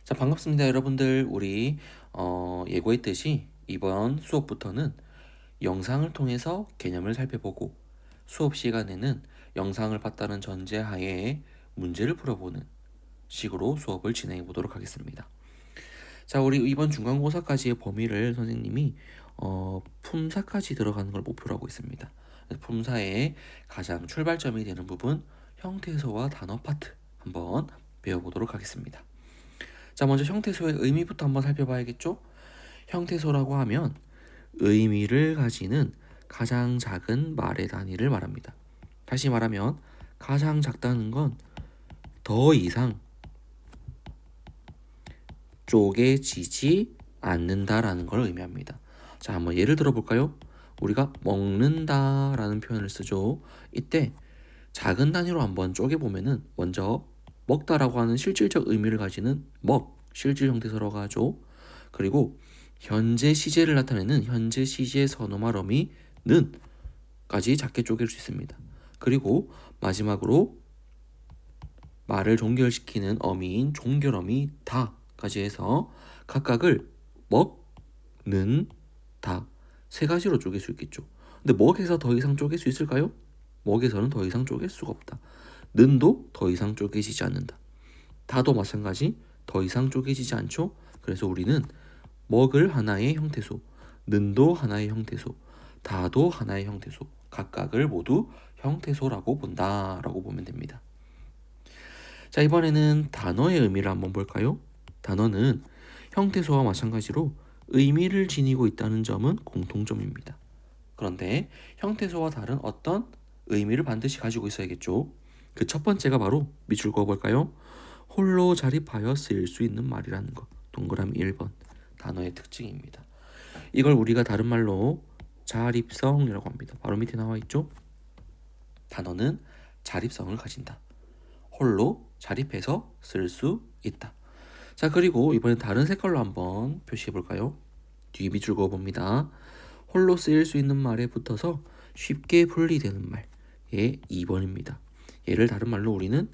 자, 반갑습니다, 여러분들. 우리 예고했듯이 이번 수업부터는 영상을 통해서 개념을 살펴보고 수업 시간에는 영상을 봤다는 전제하에 문제를 풀어보는 식으로 수업을 진행해 보도록 하겠습니다. 자, 우리 이번 중간고사까지의 범위를 선생님이 품사까지 들어가는 걸 목표로 하고 있습니다. 품사의 가장 출발점이 되는 부분 형태소와 단어 파트 한번 배워보도록 하겠습니다. 자, 먼저 형태소의 의미부터 한번 살펴봐야겠죠? 형태소라고 하면 의미를 가지는 가장 작은 말의 단위를 말합니다. 다시 말하면 가장 작다는 건 더 이상 쪼개지지 않는다라는 걸 의미합니다. 자, 한번 예를 들어볼까요? 우리가 먹는다라는 표현을 쓰죠. 이때 작은 단위로 한번 쪼개보면은 먼저 먹다라고 하는 실질적 의미를 가지는 실질 형태소라고 하죠. 그리고 현재 시제를 나타내는 현재 시제 선어말 어미 는까지 작게 쪼갤 수 있습니다. 그리고 마지막으로 말을 종결시키는 어미인 종결어미 다까지 해서 각각을 는, 다 세 가지로 쪼갤 수 있겠죠. 근데 먹에서 더 이상 쪼갤 수 있을까요? 먹에서는 더 이상 쪼갤 수가 없다. 는도 더 이상 쪼개지지 않는다. 다도 마찬가지 더 이상 쪼개지지 않죠. 그래서 우리는 먹을 하나의 형태소, 는도 하나의 형태소, 다도 하나의 형태소, 각각을 모두 형태소라고 본다라고 보면 됩니다. 자, 이번에는 단어의 의미를 한번 볼까요? 단어는 형태소와 마찬가지로 의미를 지니고 있다는 점은 공통점입니다. 그런데 형태소와 다른 어떤 의미를 반드시 가지고 있어야겠죠. 그 첫 번째가 바로 밑줄 그어볼까요? 홀로 자립하여 쓰일 수 있는 말이라는 것. 동그라미 1번 단어의 특징입니다. 이걸 우리가 다른 말로 자립성이라고 합니다. 바로 밑에 나와 있죠? 단어는 자립성을 가진다. 홀로 자립해서 쓸 수 있다. 자, 그리고 이번엔 다른 색깔로 한번 표시해 볼까요? 뒤에 밑줄 그어봅니다. 홀로 쓰일 수 있는 말에 붙어서 쉽게 분리되는 말. 예, 2번입니다. 얘를 다른 말로 우리는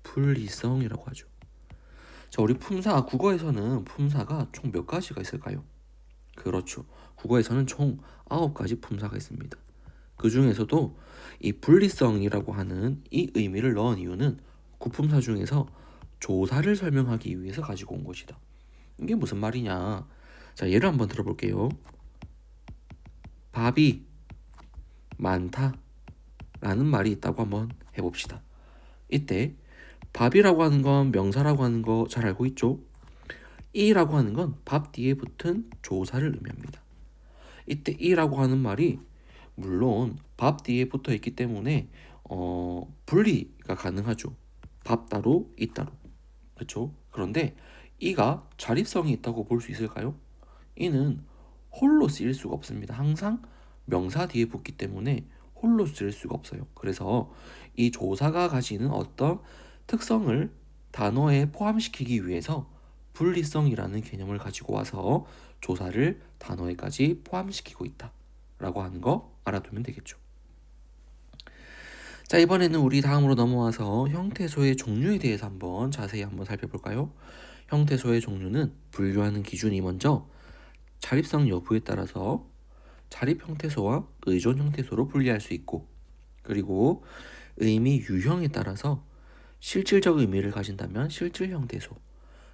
분리성이라고 하죠. 자, 우리 품사, 국어에서는 품사가 총 몇 가지가 있을까요? 그렇죠. 국어에서는 총 9가지 품사가 있습니다. 그 중에서도 이 분리성이라고 하는 이 의미를 넣은 이유는 구품사 중에서 조사를 설명하기 위해서 가지고 온 것이다. 이게 무슨 말이냐? 자, 예를 한번 들어볼게요. 밥이 많다 라는 말이 있다고 한번 해봅시다. 이때 밥이라고 하는 건 명사라고 하는 거 잘 알고 있죠? 이라고 하는 건 밥 뒤에 붙은 조사를 의미합니다. 이때 이라고 하는 말이 물론 밥 뒤에 붙어 있기 때문에 분리가 가능하죠. 밥 따로 이 따로. 그렇죠? 그런데 이가 자립성이 있다고 볼 수 있을까요? 이는 홀로 쓰일 수가 없습니다. 항상 명사 뒤에 붙기 때문에 홀로 쓰일 수가 없어요. 그래서 이 조사가 가지는 어떤 특성을 단어에 포함시키기 위해서 분리성이라는 개념을 가지고 와서 조사를 단어에까지 포함시키고 있다라고 하는 거 알아두면 되겠죠. 자, 이번에는 우리 다음으로 넘어와서 형태소의 종류에 대해서 한번 자세히 한번 살펴볼까요? 형태소의 종류는 분류하는 기준이 먼저 자립성 여부에 따라서 자립 형태소와 의존 형태소로 분리할 수 있고, 그리고 의미 유형에 따라서 실질적 의미를 가진다면 실질 형태소,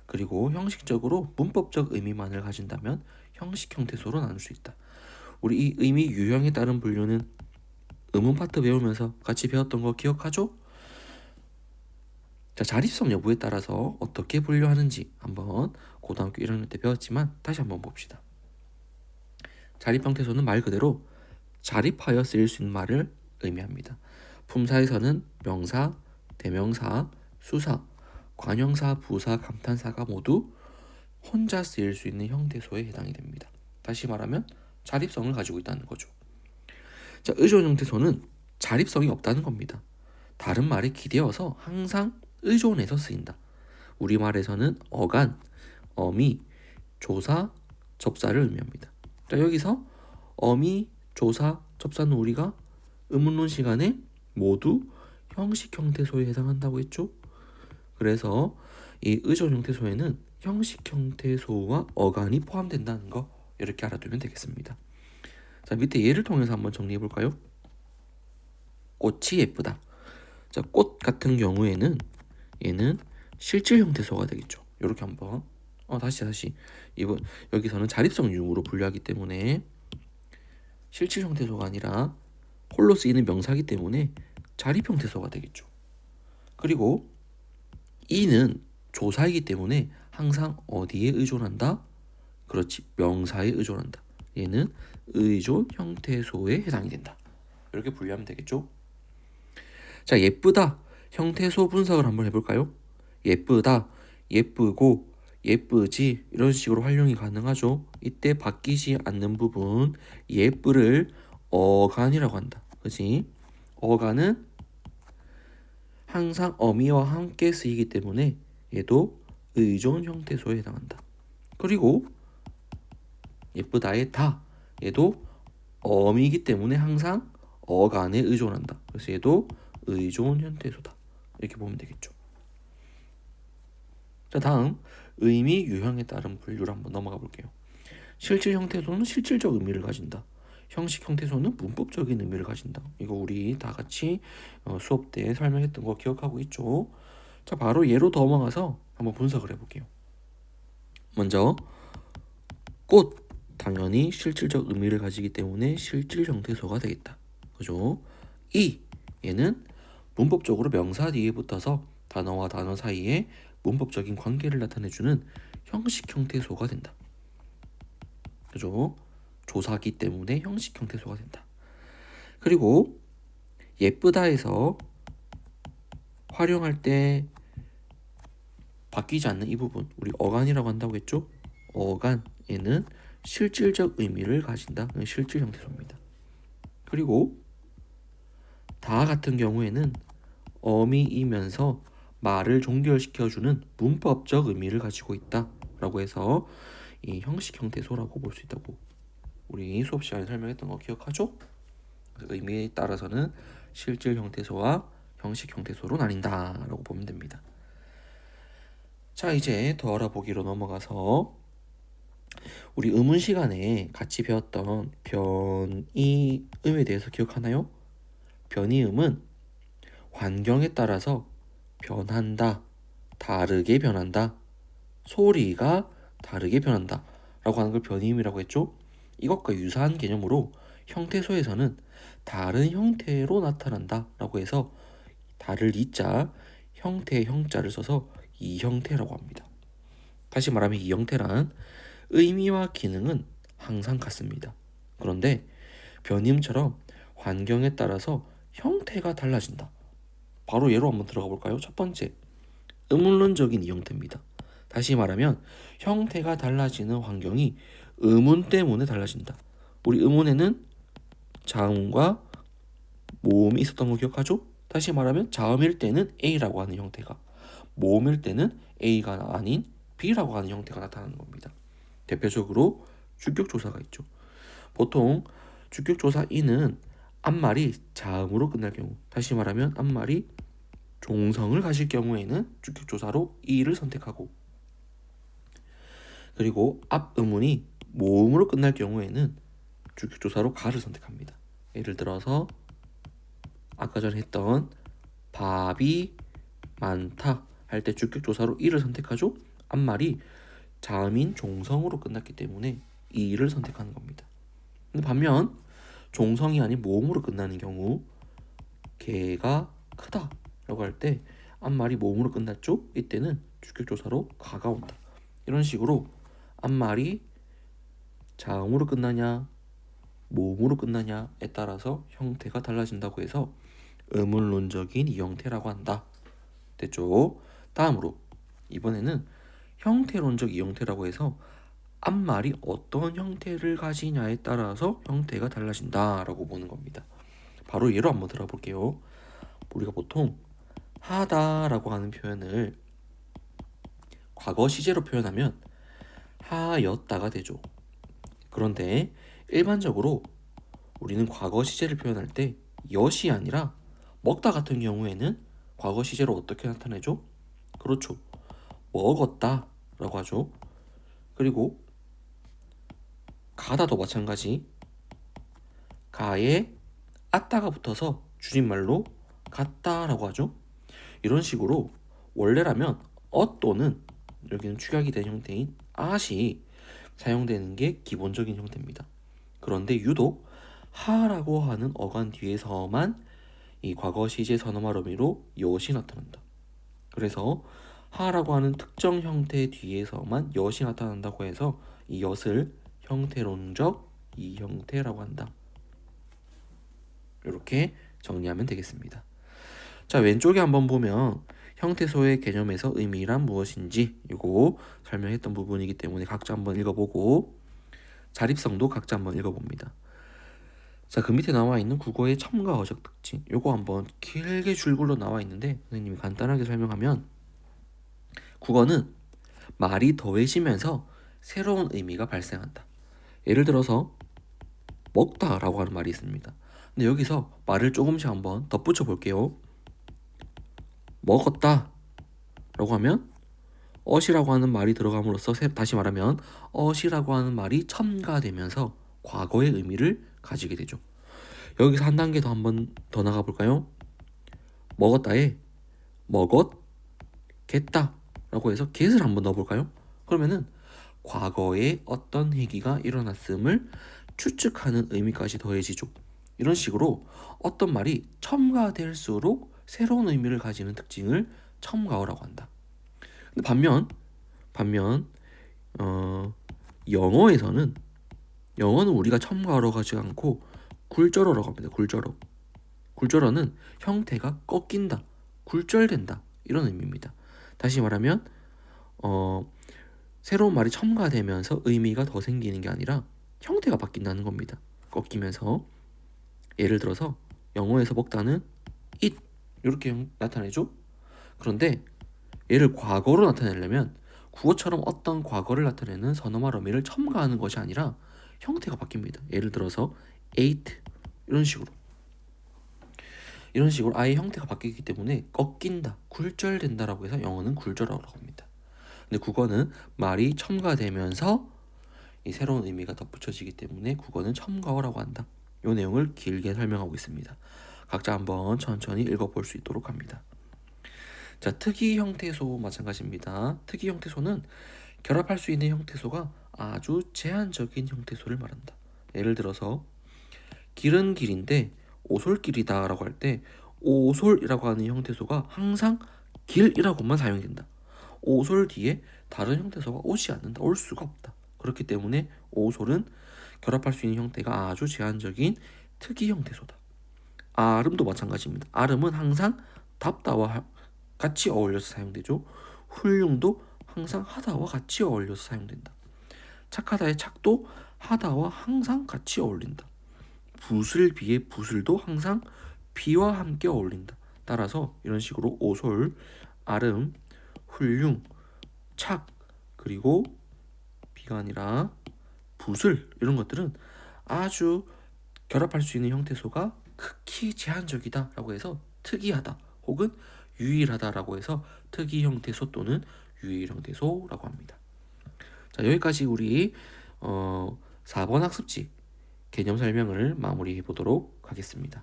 그리고 형식적으로 문법적 의미만을 가진다면 형식 형태소로 나눌 수 있다. 우리 이 의미 유형에 따른 분류는 의문 파트 배우면서 같이 배웠던 거 기억하죠? 자, 자립성 여부에 따라서 어떻게 분류하는지 한번 고등학교 1학년 때 배웠지만 다시 한번 봅시다. 자립 형태소는 말 그대로 자립하여 쓰일 수 있는 말을 의미합니다. 품사에서는 명사, 대명사, 수사, 관형사, 부사, 감탄사가 모두 혼자 쓰일 수 있는 형태소에 해당이 됩니다. 다시 말하면 자립성을 가지고 있다는 거죠. 자, 의존 형태소는 자립성이 없다는 겁니다. 다른 말에 기대어서 항상 의존해서 쓰인다. 우리말에서는 어간, 어미, 조사, 접사를 의미합니다. 자, 여기서 어미, 조사, 접사는 우리가 의문론 시간에 모두 형식 형태소에 해당한다고 했죠. 그래서 이 의존 형태소에는 형식 형태소와 어간이 포함된다는 거 이렇게 알아두면 되겠습니다. 자, 밑에 예를 통해서 한번 정리해 볼까요? 꽃이 예쁘다. 자, 꽃 같은 경우에는 얘는 실질 형태소가 되겠죠. 이렇게 한번 다시 이번 여기서는 자립성 유무로 분류하기 때문에 실질 형태소가 아니라 홀로 쓰이는 명사이기 때문에 자립 형태소가 되겠죠. 그리고 이는 조사이기 때문에 항상 어디에 의존한다? 그렇지, 명사에 의존한다. 얘는 의존 형태소에 해당이 된다. 이렇게 분류하면 되겠죠. 자, 예쁘다 형태소 분석을 한번 해볼까요? 예쁘다, 예쁘고, 예쁘지 이런 식으로 활용이 가능하죠. 이때 바뀌지 않는 부분 예쁘를 어간이라고 한다. 그치? 어간은 항상 어미와 함께 쓰이기 때문에 얘도 의존 형태소에 해당한다. 그리고 예쁘다의 다 얘도 어미이기 때문에 항상 어간에 의존한다. 그래서 얘도 의존 형태소다. 이렇게 보면 되겠죠. 자, 다음 의미 유형에 따른 분류를 한번 넘어가 볼게요. 실질 형태소는 실질적 의미를 가진다. 형식 형태소는 문법적인 의미를 가진다. 이거 우리 다 같이 수업 때 설명했던 거 기억하고 있죠? 자, 바로 예로 넘어가서 한번 분석을 해볼게요. 먼저 꽃 당연히 실질적 의미를 가지기 때문에 실질 형태소가 되겠다. 그죠? 얘는 문법적으로 명사 뒤에 붙어서 단어와 단어 사이에 문법적인 관계를 나타내주는 형식 형태소가 된다. 그죠? 조사기 때문에 형식 형태소가 된다. 그리고 예쁘다에서 활용할 때 바뀌지 않는 이 부분 우리 어간이라고 한다고 했죠? 어간 얘는 실질적 의미를 가진다. 실질 형태소입니다. 그리고 다 같은 경우에는 어미이면서 말을 종결시켜주는 문법적 의미를 가지고 있다라고 해서 이 형식 형태소라고 볼 수 있다고 우리 수업 시간에 설명했던 거 기억하죠? 의미에 따라서는 실질 형태소와 형식 형태소로 나뉜다라고 보면 됩니다. 자, 이제 더 알아보기로 넘어가서 우리 의문 시간에 같이 배웠던 변이음에 대해서 기억하나요? 변이음은 환경에 따라서 변한다, 다르게 변한다, 소리가 다르게 변한다 라고 하는 걸 변이음이라고 했죠. 이것과 유사한 개념으로 형태소에서는 다른 형태로 나타난다 라고 해서 다를 이자, 형태의 형자를 써서 이형태라고 합니다. 다시 말하면 이형태란 의미와 기능은 항상 같습니다. 그런데 변이음처럼 환경에 따라서 형태가 달라진다. 바로 예로 한번 들어가 볼까요? 첫 번째, 의문론적인 이형태입니다. 다시 말하면 형태가 달라지는 환경이 의문 때문에 달라진다. 우리 의문에는 자음과 모음이 있었던 거 기억하죠? 다시 말하면 자음일 때는 A라고 하는 형태가, 모음일 때는 A가 아닌 B라고 하는 형태가 나타나는 겁니다. 대표적으로 주격조사가 있죠. 보통 주격조사 이는 앞말이 자음으로 끝날 경우, 다시 말하면 앞말이 종성을 가질 경우에는 주격조사로 이를 선택하고, 그리고 앞 의문이 모음으로 끝날 경우에는 주격조사로 가를 선택합니다. 예를 들어서 아까 전에 했던 밥이 많다 할 때 주격조사로 이를 선택하죠. 앞말이 자음인 종성으로 끝났기 때문에 이를 선택하는 겁니다. 근데 반면 종성이 아닌 모음으로 끝나는 경우 개가 크다 라고 할 때 앞말이 모음으로 끝났죠. 이때는 주격조사로 가가 온다. 이런 식으로 앞말이 자음으로 끝나냐 모음으로 끝나냐에 따라서 형태가 달라진다고 해서 의문론적인 이형태라고 한다. 됐죠? 다음으로 이번에는 형태론적 이형태라고 해서 앞말이 어떤 형태를 가지냐에 따라서 형태가 달라진다라고 보는 겁니다. 바로 예로 한번 들어볼게요. 우리가 보통 하다라고 하는 표현을 과거 시제로 표현하면 하였다가 되죠. 그런데 일반적으로 우리는 과거 시제를 표현할 때 엿이 아니라 먹다 같은 경우에는 과거 시제로 어떻게 나타내죠? 그렇죠. 먹었다 라고 하죠. 그리고 가다도 마찬가지. 가에 아따가 붙어서 줄임말로 갔다라고 하죠. 이런 식으로 원래라면 또는 여기는 축약이 된 형태인 at이 사용되는 게 기본적인 형태입니다. 그런데 유독 하라고 하는 어간 뒤에서만 이 과거 시제 선어말 어미로 엿이 나타난다. 그래서 하라고 하는 특정 형태 뒤에서만 엿이 나타난다고 해서 이 엿을 형태론적 이 형태라고 한다. 이렇게 정리하면 되겠습니다. 자, 왼쪽에 한번 보면 형태소의 개념에서 의미란 무엇인지 이거 설명했던 부분이기 때문에 각자 한번 읽어보고 자립성도 각자 한번 읽어봅니다. 자, 그 밑에 나와 있는 국어의 첨가 어적 특징 이거 한번 길게 줄글로 나와 있는데 선생님이 간단하게 설명하면 국어는 말이 더해지면서 새로운 의미가 발생한다. 예를 들어서 먹다라고 하는 말이 있습니다. 근데 여기서 말을 조금씩 한번 덧붙여 볼게요. 먹었다 라고 하면 엇이라고 하는 말이 들어감으로써 다시 말하면 엇이라고 하는 말이 첨가되면서 과거의 의미를 가지게 되죠. 여기서 한 단계 더 한번 더 나가 볼까요? 먹었다에 먹었겠다 라고 해서 get을 한번 넣어 볼까요? 그러면은 과거에 어떤 행위가 일어났음을 추측하는 의미까지 더해지죠. 이런 식으로 어떤 말이 첨가될수록 새로운 의미를 가지는 특징을 첨가어라고 한다. 근데 반면 영어는 우리가 첨가어로 가지 않고 굴절어라고 합니다. 굴절어는 형태가 꺾인다, 굴절된다 이런 의미입니다. 다시 말하면 새로운 말이 첨가되면서 의미가 더 생기는 게 아니라 형태가 바뀐다는 겁니다. 꺾이면서. 예를 들어서 영어에서 먹다는 eat 이렇게 나타내죠. 그런데 얘를 과거로 나타내려면 국어처럼 어떤 과거를 나타내는 선어말 어미를 첨가하는 것이 아니라 형태가 바뀝니다. 예를 들어서 ate 이런 식으로 아예 형태가 바뀌기 때문에 꺾인다, 굴절된다라고 해서 영어는 굴절어라고 합니다. 근데 국어는 말이 첨가되면서 이 새로운 의미가 덧붙여지기 때문에 국어는 첨가어라고 한다. 이 내용을 길게 설명하고 있습니다. 각자 한번 천천히 읽어볼 수 있도록 합니다. 자, 특이 형태소 마찬가지입니다. 특이 형태소는 결합할 수 있는 형태소가 아주 제한적인 형태소를 말한다. 예를 들어서 길은 길인데 오솔길이다 라고 할 때 오솔이라고 하는 형태소가 항상 길이라고만 사용된다. 오솔 뒤에 다른 형태소가 오지 않는다. 올 수가 없다. 그렇기 때문에 오솔은 결합할 수 있는 형태가 아주 제한적인 특이 형태소다. 아름도 마찬가지입니다. 아름은 항상 답다와 같이 어울려서 사용되죠. 훌륭도 항상 하다와 같이 어울려서 사용된다. 착하다의 착도 하다와 항상 같이 어울린다. 붓을 비해 붓을도 항상 비와 함께 어울린다. 따라서 이런 식으로 오솔, 아름, 훌륭, 착, 그리고 비가 아니라 붓을 이런 것들은 아주 결합할 수 있는 형태소가 극히 제한적이다 라고 해서 특이하다 혹은 유일하다라고 해서 특이 형태소 또는 유일 형태소라고 합니다. 자, 여기까지 우리 4번 학습지 개념 설명을 마무리해 보도록 하겠습니다.